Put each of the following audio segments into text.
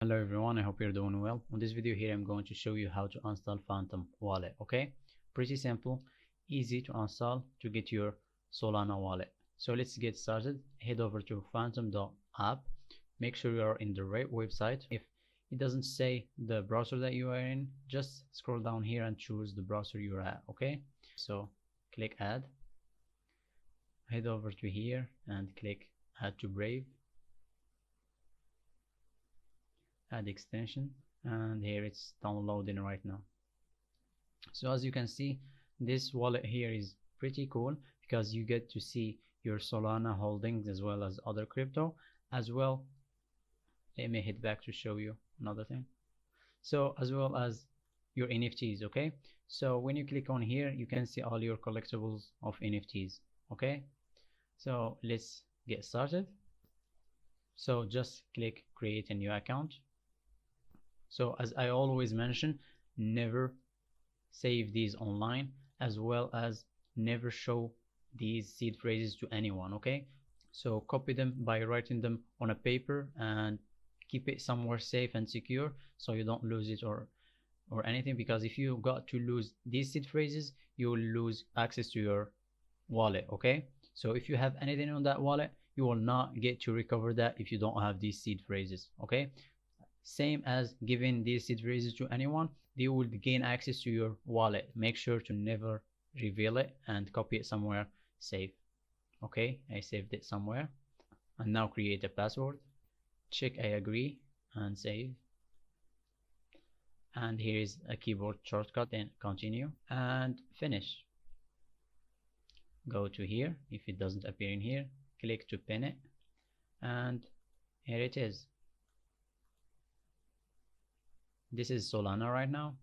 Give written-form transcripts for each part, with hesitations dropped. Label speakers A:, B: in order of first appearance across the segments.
A: Hello everyone, I hope you're doing well. On this video here I'm going to show you how to install Phantom wallet. Okay, pretty simple, easy to install to get your Solana wallet. So let's get started. Head over to phantom.app. Make sure you are in the right website. If it doesn't say the browser that you are in, just scroll down here and choose the browser you're at. Okay, so click add, head over to here and click add to Brave, add extension, and here it's downloading right now. So as you can see, this wallet here is pretty cool because you get to see your Solana holdings as well as other crypto as well. Let me hit back to show you another thing. So as well as your NFTs. Okay, so when you click on here you can see all your collectibles of NFTs. Okay, so let's get started. So just click create a new account. So as I always mention, never save these online, as well as never show these seed phrases to anyone. Okay, so copy them by writing them on a paper and keep it somewhere safe and secure so you don't lose it or anything, because if you got to lose these seed phrases you will lose access to your wallet. Okay, so if you have anything on that wallet you will not get to recover that if you don't have these seed phrases. Okay, same as giving these seed phrases to anyone, they will gain access to your wallet. Make sure to never reveal it and copy it somewhere safe. Okay, I saved it somewhere. And now create a password. Check I agree and save. And here is a keyboard shortcut, then continue and finish. Go to here. If it doesn't appear in here, click to pin it, and here it is. This is Solana right now.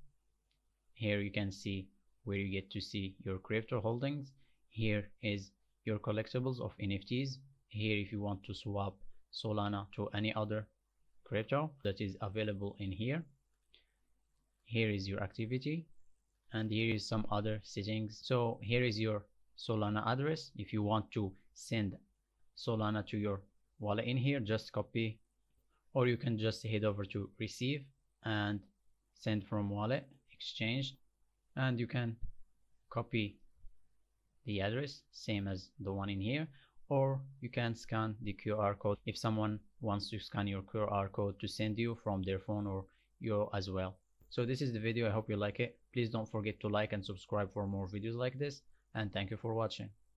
A: Here you can see where you get to see your crypto holdings. Here is your collectibles of NFTs. Here if you want to swap Solana to any other crypto that is available in here. Here is your activity, and here is some other settings. So here is your Solana address. If you want to send Solana to your wallet in here, just copy, or you can just head over to receive and send from wallet exchange, and you can copy the address same as the one in here, or you can scan the QR code if someone wants to scan your QR code to send you from their phone or you as well. So this is the video. I hope you like it. Please don't forget to like and subscribe for more videos like this, and thank you for watching.